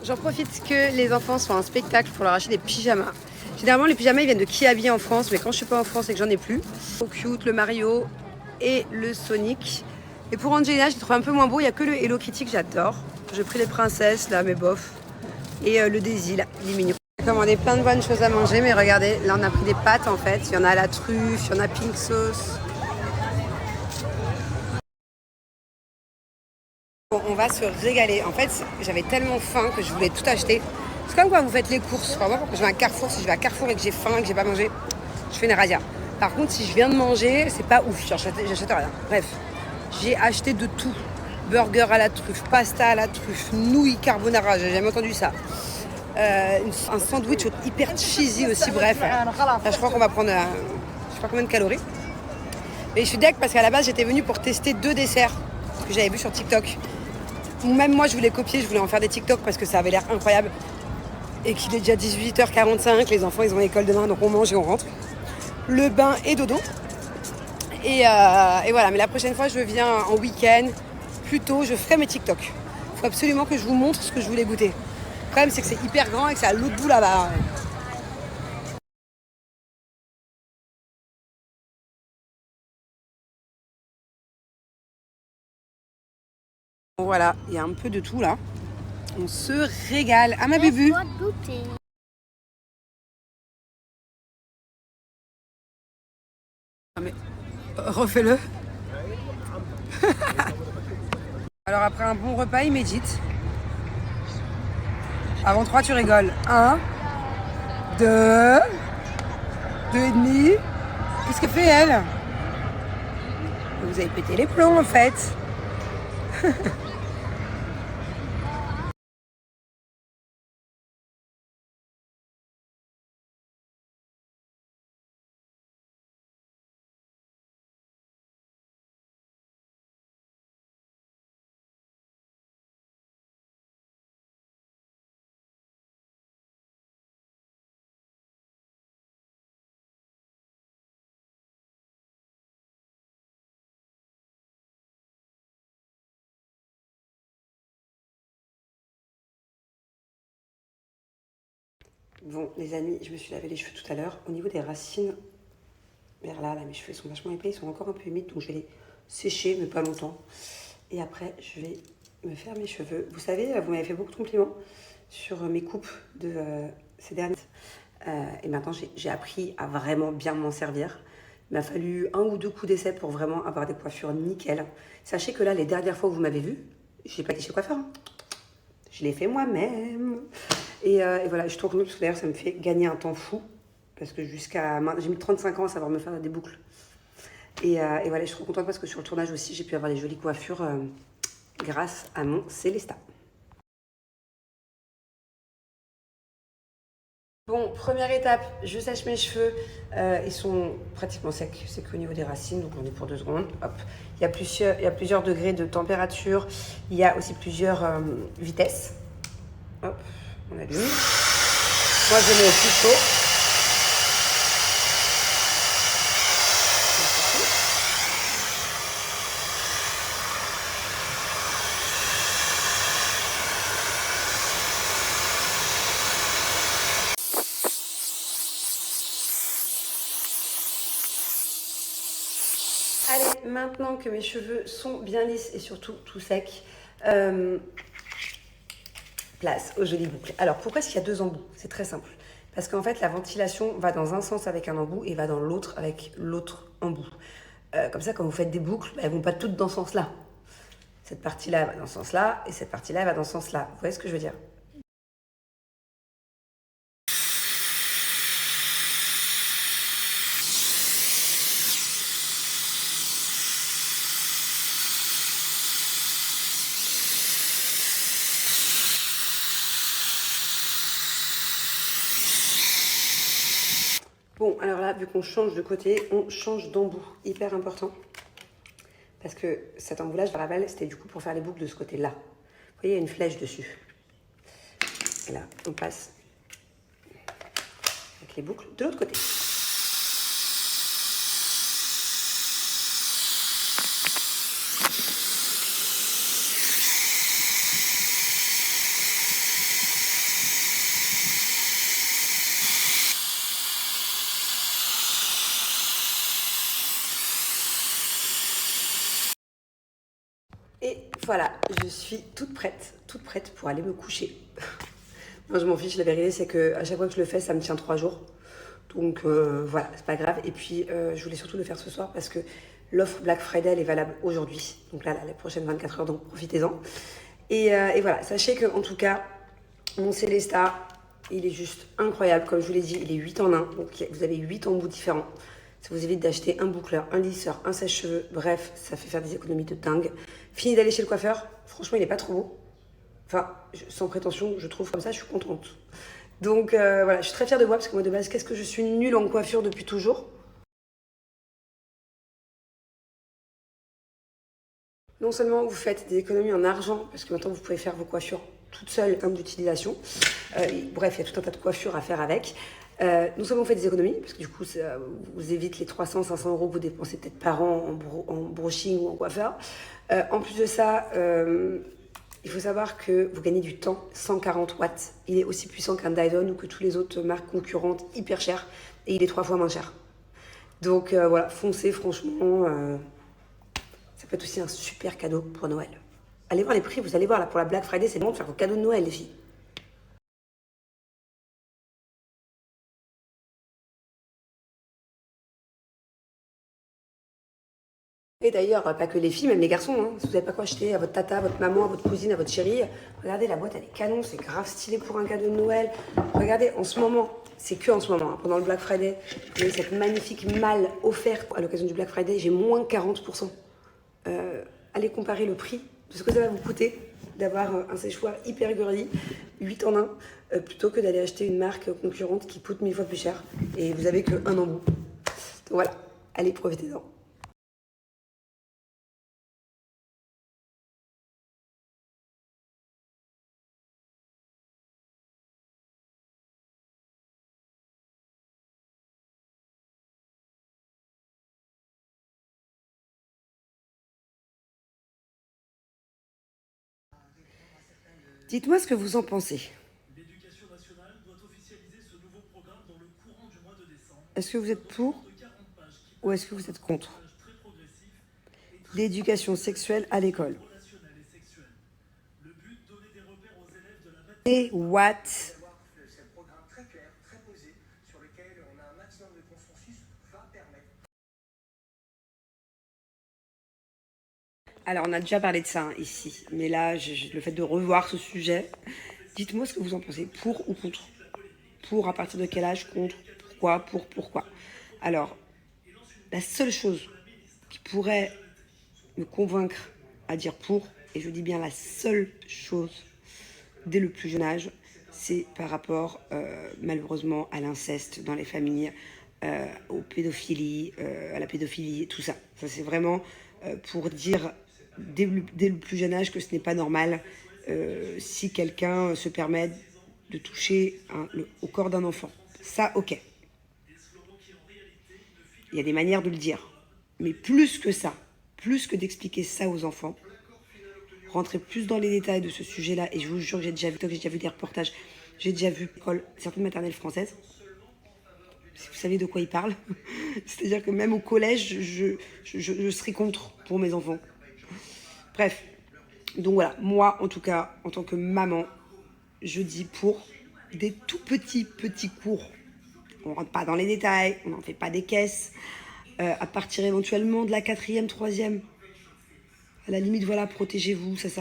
J'en profite que les enfants soient un spectacle pour leur acheter des pyjamas. Généralement, les pyjamas ils viennent de Kiabi en France, mais quand je suis pas en France et que j'en ai plus, au cute, le Mario et le Sonic. Et pour Angelina, je les trouve un peu moins beau. Il y a que le Hello Kitty que j'adore. J'ai pris les princesses là, mais bof. Et le Daisy là, il est mignon. J'ai commandé plein de bonnes choses à manger, mais regardez, là on a pris des pâtes en fait. Il y en a à la truffe, il y en a pink sauce. Bon, on va se régaler. En fait, j'avais tellement faim que je voulais tout acheter. C'est comme quand vous faites les courses. Enfin, moi, quand je vais à Carrefour, si je vais à Carrefour et que j'ai faim et que j'ai pas mangé, je fais une radia. Par contre, si je viens de manger, c'est pas ouf. J'achète rien. Bref, j'ai acheté de tout. Burger à la truffe, pasta à la truffe, nouilles carbonara, j'ai jamais entendu ça. Un sandwich hyper cheesy aussi, bref. Là, je crois qu'on va prendre, je sais pas combien de calories. Mais je suis deck parce qu'à la base, j'étais venue pour tester 2 desserts que j'avais vus sur TikTok. Même moi, je voulais copier, je voulais en faire des TikTok parce que ça avait l'air incroyable. Et qu'il est déjà 18h45, les enfants, ils ont l'école demain, donc on mange et on rentre. Le bain et dodo. Et voilà, mais la prochaine fois, je viens en week-end. Plus tôt, je ferai mes TikTok. Il faut absolument que je vous montre ce que je voulais goûter. Le problème, c'est que c'est hyper grand et que c'est à l'autre bout là-bas. Bon, voilà, il y a un peu de tout là. On se régale. Ah ma bébu. Ah, mais refais-le. Alors après un bon repas, il médite. Avant 3, tu rigoles. 1, 2, 2 et demi. Qu'est-ce qu'elle fait elle? Vous avez pété les plombs en fait. Bon les amis, je me suis lavé les cheveux tout à l'heure. Au niveau des racines, vers là, mes cheveux sont vachement épais, ils sont encore un peu humides, donc je vais les sécher, mais pas longtemps. Et après, je vais me faire mes cheveux. Vous savez, vous m'avez fait beaucoup de compliments sur mes coupes de ces dernières. Et maintenant, j'ai appris à vraiment bien m'en servir. Il m'a fallu 1 ou 2 coups d'essai pour vraiment avoir des coiffures nickel. Sachez que là, les dernières fois où vous m'avez vu, j'ai pas été chez coiffeur. Hein. Je l'ai fait moi-même. Et voilà, je trouve que d'ailleurs, ça me fait gagner un temps fou. Parce que j'ai mis 35 ans à savoir me faire des boucles. Et voilà, je suis trop contente parce que sur le tournage aussi, j'ai pu avoir des jolies coiffures grâce à mon Célesta. Bon, première étape, je sèche mes cheveux. Ils sont pratiquement secs. C'est qu'au niveau des racines, donc on est pour 2 secondes. Hop. Il y a plusieurs degrés de température. Il y a aussi plusieurs vitesses. Hop, on allume. Moi, je mets au plus chaud. Allez, maintenant que mes cheveux sont bien lisses et surtout tout secs, place aux jolies boucles. Alors, pourquoi est-ce qu'il y a 2 embouts? C'est très simple. Parce qu'en fait, la ventilation va dans un sens avec un embout et va dans l'autre avec l'autre embout. Comme ça, quand vous faites des boucles, elles ne vont pas toutes dans ce sens-là. Cette partie-là va dans ce sens-là et cette partie-là va dans ce sens-là. Vous voyez ce que je veux dire? Bon, alors là, vu qu'on change de côté, on change d'embout. Hyper important. Parce que cet embout-là, je me rappelle, c'était du coup pour faire les boucles de ce côté-là. Vous voyez, il y a une flèche dessus. Et là, on passe avec les boucles de l'autre côté. Et voilà, je suis toute prête pour aller me coucher. Moi, je m'en fiche, la vérité, c'est qu'à chaque fois que je le fais, ça me tient 3 jours. Donc voilà, c'est pas grave. Et puis, je voulais surtout le faire ce soir parce que l'offre Black Friday, elle est valable aujourd'hui. Donc là, les prochaines 24 heures, donc profitez-en. Et voilà, sachez que en tout cas, mon Célesta, il est juste incroyable. Comme je vous l'ai dit, il est 8 en 1. Donc vous avez 8 embouts différents. Ça vous évite d'acheter un boucleur, un lisseur, un sèche-cheveux. Bref, ça fait faire des économies de dingue. Fini d'aller chez le coiffeur. Franchement, il est pas trop beau. Enfin, sans prétention, je trouve comme ça, je suis contente. Donc voilà, je suis très fière de moi parce que moi de base, qu'est-ce que je suis nulle en coiffure depuis toujours. Non seulement vous faites des économies en argent, parce que maintenant vous pouvez faire vos coiffures toutes seules, comme d'utilisation. Bref, il y a tout un tas de coiffures à faire avec. Non seulement vous faites des économies, parce que du coup, ça vous évite les 300-500 euros que vous dépensez peut-être par an en brushing ou en coiffeur. En plus de ça, il faut savoir que vous gagnez du temps, 140 watts. Il est aussi puissant qu'un Dyson ou que toutes les autres marques concurrentes hyper chères. Et il est 3 fois moins cher. Donc voilà, foncez franchement. Ça peut être aussi un super cadeau pour Noël. Allez voir les prix, vous allez voir là pour la Black Friday, c'est le moment de faire vos cadeaux de Noël les filles. Et d'ailleurs, pas que les filles, même les garçons, hein. Si vous n'avez pas quoi acheter à votre tata, à votre maman, à votre cousine, à votre chérie, regardez, la boîte elle est canon, c'est grave stylé pour un cadeau de Noël. Regardez, en ce moment, c'est que en ce moment, hein, pendant le Black Friday, vous avez cette magnifique malle offerte à l'occasion du Black Friday, j'ai moins 40%. Allez comparer le prix de ce que ça va vous coûter d'avoir un séchoir hyper girly, 8 en 1, plutôt que d'aller acheter une marque concurrente qui coûte 1000 fois plus cher. Et vous avez qu'un embout. Donc voilà, allez, profitez-en. Dites-moi ce que vous en pensez. L'éducation nationale doit officialiser ce nouveau programme dans le courant du mois de décembre. Est-ce que vous êtes pour ou est-ce que vous êtes contre l'éducation sexuelle à l'école? Et what? Alors, on a déjà parlé de ça hein, ici, mais là, le fait de revoir ce sujet, dites-moi ce que vous en pensez, pour ou contre? Pour, à partir de quel âge? Contre? Pourquoi? Pourquoi? Alors, la seule chose qui pourrait me convaincre à dire pour, et je dis bien la seule chose, dès le plus jeune âge, c'est par rapport malheureusement à l'inceste dans les familles, aux pédophilies, à la pédophilie, tout ça. Ça c'est vraiment pour dire dès le plus jeune âge que ce n'est pas normal si quelqu'un se permet de toucher au corps d'un enfant. Ça, ok. Il y a des manières de le dire. Mais plus que ça, plus que d'expliquer ça aux enfants, rentrer plus dans les détails de ce sujet-là, et je vous jure que j'ai déjà vu des reportages, j'ai déjà vu certaines maternelles françaises, si vous savez de quoi ils parlent, c'est-à-dire que même au collège, je serais contre pour mes enfants. Bref, donc voilà, moi en tout cas, en tant que maman, je dis pour des tout petits cours. On ne rentre pas dans les détails, on n'en fait pas des caisses, à partir éventuellement de la 4e, 3e. À la limite, voilà, protégez-vous, ça s'arrête.